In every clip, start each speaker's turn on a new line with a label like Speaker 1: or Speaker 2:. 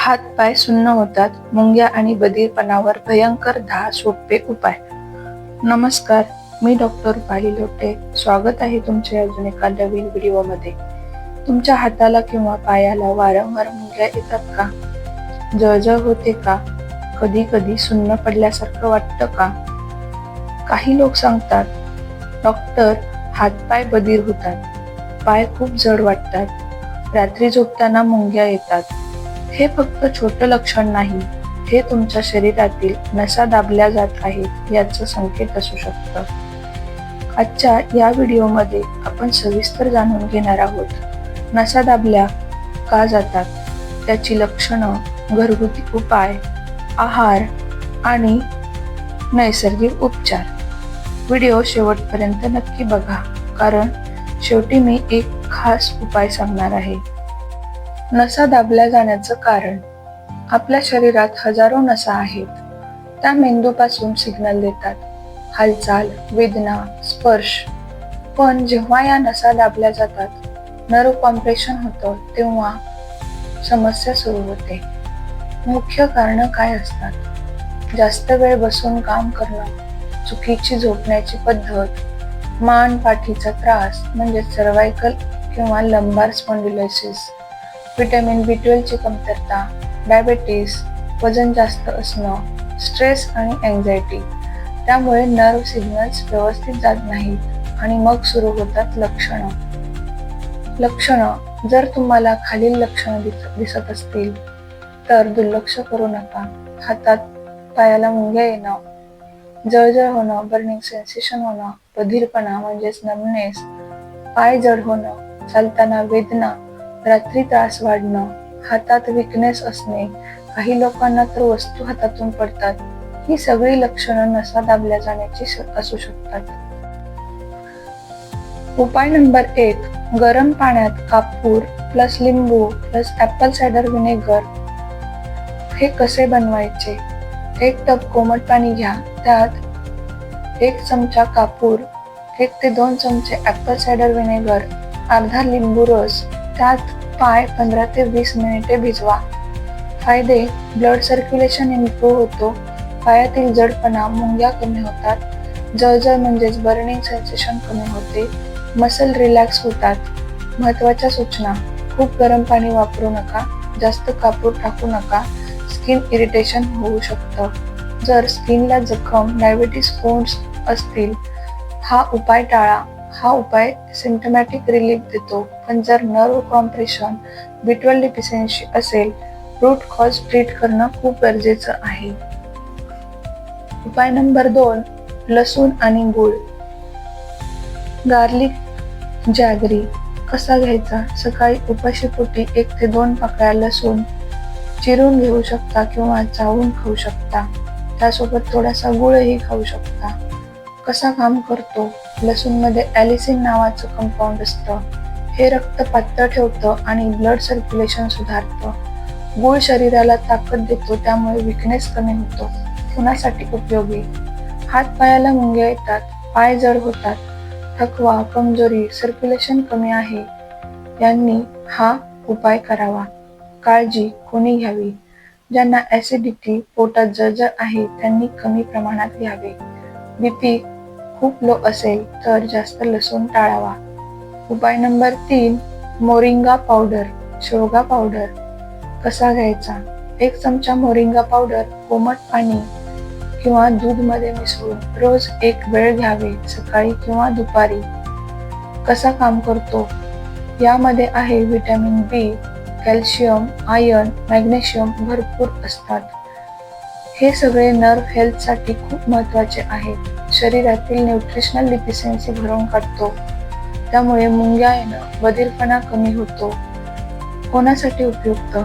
Speaker 1: हात पाय सुन्न होतात. मुंग्या आणि बधीरपणावर भयंकर 10 सोपे उपाय. नमस्कार, मी डॉक्टर रुपाली लोटे. स्वागत आहे तुमच्या अजून एका नवीन व्हिडिओमध्ये. तुमच्या हाताला किंवा पायाला वारंवार मुंग्या येतात का? जळजळ होते का? कधी कधी सुन्न पडल्यासारखं वाटतं का? काही लोक सांगतात, डॉक्टर, हातपाय बधीर होतात, पाय खूप जड वाटतात, रात्री झोपताना मुंग्या येतात. हे फक्त छोटं लक्षण नाही, हे तुमच्या शरीरातील नसा दाबल्या जात आहेत याचं संकेत असू शकतं. आजच्या या व्हिडिओमध्ये आपण सविस्तर जाणून घेणार आहोत, नसा दाबल्या का जातात, त्याची लक्षणं, घरगुती उपाय, आहार आणि नैसर्गिक उपचार. व्हिडिओ शेवटपर्यंत नक्की बघा, कारण शेवटी मी एक खास उपाय सांगणार आहे. नसा दाबल्या जाण्याचं कारण. आपल्या शरीरात हजारो नसा आहेत. त्या मेंदूपासून सिग्नल देतात, हालचाल, वेदना, स्पर्श. पण जेव्हा या नसा दाबल्या जातात, नर्व कॉम्प्रेशन होतं, तेव्हा समस्या सुरू होते. मुख्य कारणं काय असतात? जास्त वेळ बसून काम करणं, चुकीची झोपण्याची पद्धत, मान पाठीचा त्रास म्हणजे सर्व्हायकल किंवा लंबार स्पॉन्डिलोसिस, व्हिटॅमिन B12 ची कमतरता, डायबेटीस, वजन जास्त असणं, स्ट्रेस आणि अँझायटी. त्यामुळे नर्व सिग्नल्स व्यवस्थित जात नाहीत आणि मग सुरू होतात लक्षणं. जर तुम्हाला खालील लक्षणं दिसत असतील तर दुर्लक्ष करू नका. हातात पायाला मुंग्या येणं, जळजळ होणं, बर्निंग सेन्सेशन होणं, बधीरपणा म्हणजेच नमनेस, पाय जड होणं, चालताना वेदना, रात्री त्रास वाढणं, हातात विकनेस असणे, काही लोकांना तर वस्तू हातातून पडतात. ही सगळी लक्षणं नसा दाबल्या जाण्याची असू शकतात. उपाय नंबर 1. गरम पाण्यात कापूर प्लस लिंबू प्लस ॲपल सायडर व्हिनेगर. हे कसे बनवायचे? 1 टब कोमट पाणी घ्या. त्यात 1 चमचा कापूर, 1 ते 2 चमचे ॲपल सायडर व्हिनेगर, अर्धा लिंबू रस. त्यात पाय 15 ते 20 मिनिटे भिजवा. फायदे: ब्लड सर्क्युलेशन इम्प्रूव्ह होतो, पायातील जडपणा, मुंग्या कमी होतात, जळजळ म्हणजेच बर्निंग सेन्सेशन कमी होते, मसल रिलॅक्स होतात. महत्त्वाच्या सूचना: खूप गरम पाणी वापरू नका, जास्त कापूर टाकू नका, स्किन इरिटेशन होऊ शकतं. जर स्किनला जखम, डायबिटीस वुंड्स असतील, हा उपाय टाळा. हा उपाय सिम्प्टमॅटिक रिलीफ देतो, पण जर नर्व कॉम्प्रेशन, B12 डिफिशियन्सी असेल, रूट कॉज ट्रीट करणं खूप गरजेचं आहे. उपाय नंबर 2. लसूण आणि गूळ. गार्लिक जॅगरी कसा घ्यायचा? सकाळी उपाशीपोटी 1 ते 2 पाकळ्या लसूण चिरून घेऊ शकता किंवा चावून खाऊ शकता. त्यासोबत थोडासा गूळही खाऊ शकता. कसा काम करतो? लसूणमध्ये ॲलिसिन नावाचं कंपाऊंड असतं. हे रक्त पातळ ठेवतं आणि ब्लड सर्क्युलेशन सुधारतं. गूळ शरीराला ताकद देतो, त्यामुळे विकनेस कमी होतो. कुणासाठी उपयोगी? हात पायाला मुंग्या येतात, पाय जड होतात, थकवा, कमजोरी, सर्क्युलेशन कमी आहे, यांनी हा उपाय करावा. काळजी कोणी घ्यावी? ज्यांना ॲसिडिटी, पोटात जळजळ आहे त्यांनी कमी प्रमाणात घ्यावे. BP खूप लो असेल तर जास्त लसूण टाळावा. उपाय नंबर 3. मोरिंगा पावडर, शेवगा पावडर. कसा घ्यायचा? 1 चमचा मोरिंगा पावडर कोमट पाणी किंवा दूधमध्ये मिसळून रोज 1 वेळ घ्यावे, सकाळी किंवा दुपारी. कसा काम करतो? यामध्ये आहे vitamin B, calcium, iron, magnesium भरपूर असतात. हे सगळे नर्व हेल्थसाठी खूप महत्त्वाचे आहेत. शरीरातील न्यूट्रिशनल डिफिशियन्सी भरून काढतो, त्यामुळे मुंग्या येणं, बधीरपणा कमी होतो. कोणासाठी उपयुक्त?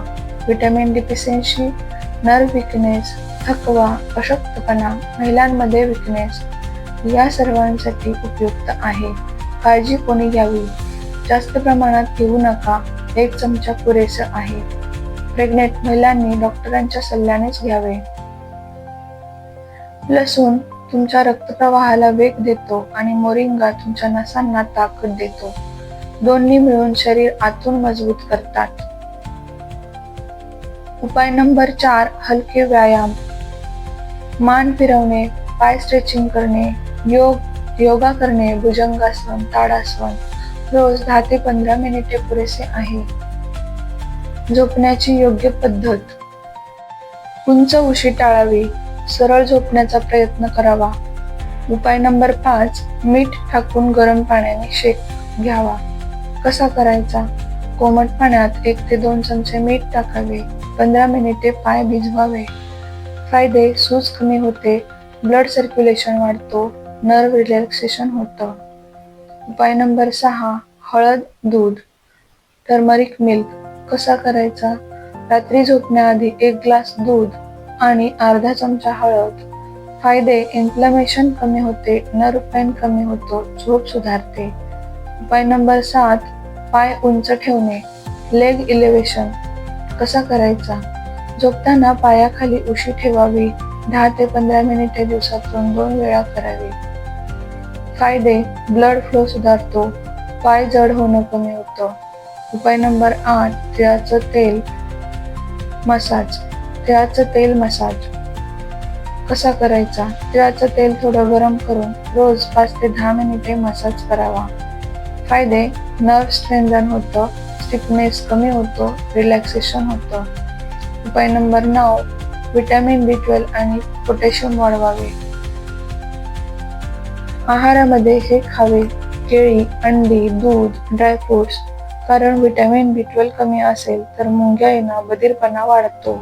Speaker 1: व्हिटॅमिन डिफिशियन्सी, नर्व विकनेस, थकवा, अशक्तपणा, महिलांमध्ये विकनेस, या सर्वांसाठी उपयुक्त आहे. काळजी कोणी घ्यावी? जास्त प्रमाणात घेऊ नका, 1 चमचा पुरेसं आहे. प्रेग्नेंट महिलांनी डॉक्टरांच्या सल्ल्यानेच घ्यावे. लसूण तुमच्या रक्तप्रवाहाला वेग देतो आणि मोरिंगा तुमच्या नसांना ताकद देतो. दोन्ही मिळून शरीर आतून मजबूत करतात. उपाय नंबर 4, हलके व्यायाम. मान फिरवणे, पाय स्ट्रेचिंग करणे, योगा करणे, भुजंगासन, ताडासन. रोज 10 ते 15 मिनिटे पुरेसे आहे. झोपण्याची योग्य पद्धत. उंच उशी टाळावी, सरळ झोपण्याचा प्रयत्न करावा. उपाय नंबर 5, मीठ टाकून गरम पाण्याने शेक घ्यावा. कसा करायचा? कोमट पाण्यात 1 ते 2 चमचे मीठ टाकावे. 15 मिनिटे पाय भिजवावे. फायदे: सूज कमी होते, ब्लड सर्क्युलेशन वाढतो, नर्व रिलॅक्सेशन होतं. उपाय नंबर 6, हळद दूध, टर्मरिक मिल्क. कसा करायचा? रात्री झोपण्याआधी 1 ग्लास दूध आणि अर्धा चमचा हळद. फायदे: इन्फ्लमेशन कमी होते, नर्व पेन कमी होतो, झोप सुधारते. उपाय नंबर 7, पाय उंच ठेवणे, लेग इलेव्हेशन. कसा करायचा? झोपताना पायाखाली उशी ठेवावी. 10 ते 15 मिनिटे दिवसातून 2 वेळा करावी. फायदे: ब्लड फ्लो सुधारतो, पाय जड होणं कमी होतं. उपाय नंबर 8, तिळाचं तेल मसाज. तिळाचं तेल मसाज कसा करायचा? तिळाचं तेल थोडं गरम करून रोज 5 ते 10 मिनिटे मसाज करावा. फायदे: नर्व स्ट्रेंथन होतं, स्टिफनेस कमी होतो, रिलॅक्सेशन होतं. उपाय नंबर 9, व्हिटॅमिन B12 आणि पोटॅशियम वाढवावे. आहारामध्ये हे खावे: केळी, अंडी, दूध, ड्रायफ्रुट्स. कारण व्हिटॅमिन B12 कमी असेल तर मुंग्या येणं, बधीरपणा वाढतो.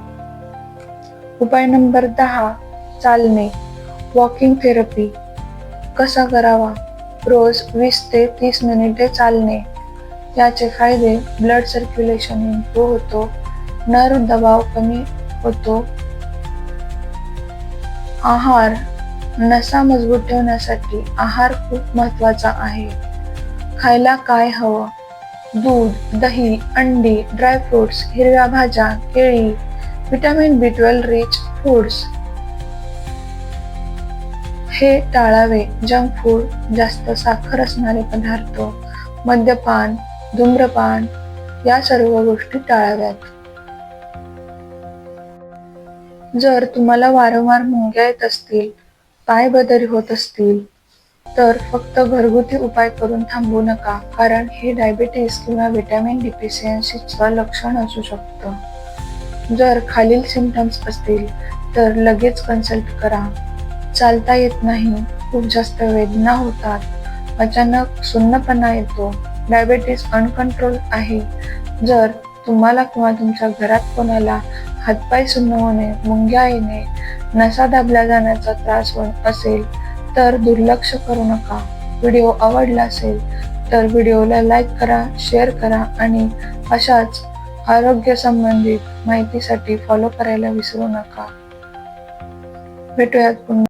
Speaker 1: उपाय नंबर 10, चालणे, वॉकिंग थेरपी. कसा करावा? रोज 20 ते 30 मिनिटे चालणे. याचे फायदे: ब्लड सर्क्युलेशन इम्प्रूव्ह होतो, नर्व दबाव कमी होतो. आहार. नसा मजबूत ठेवण्यासाठी आहार खूप महत्त्वाचा आहे. खायला काय हवं? दूध, दही, अंडी, ड्रायफ्रुट्स, हिरव्या भाज्या, केळी, व्हिटॅमिन B12 रिच फूड्स. हे टाळावे. जंक फूड, जास्त साखर असणारे पदार्थ, मद्यपान, धूम्रपान या सर्व गोष्टी टाळाव्यात. जर तुम्हाला वारंवार मुंग्या येत असतील, पायबदरी होत असतील, तर फक्त घरगुती उपाय करून थांबू नका, कारण हे डायबिटीस किंवा व्हिटॅमिन डिफिशियन्सीचं लक्षण असू शकतं. जर खालील सिम्पटम्स असतील तर लगेच कन्सल्ट करा. चालता येत नाही, खूप जास्त वेदना होतात, अचानक सुन्नपणा येतो, डायबिटीस अनकंट्रोल आहे. जर तुम्हाला किंवा तुमच्या घरात कोणाला हातपाय सुन्न होणे, मुंग्या येणे, नसा दाबल्या जाण्याचा त्रास होत असेल तर दुर्लक्ष करू नका. व्हिडिओ आवडला असेल तर व्हिडिओला लाईक करा, शेअर करा आणि अशाच आरोग्य संबंधित माहितीसाठी फॉलो करायला विसरू नका. भेटूयात पुन्हा.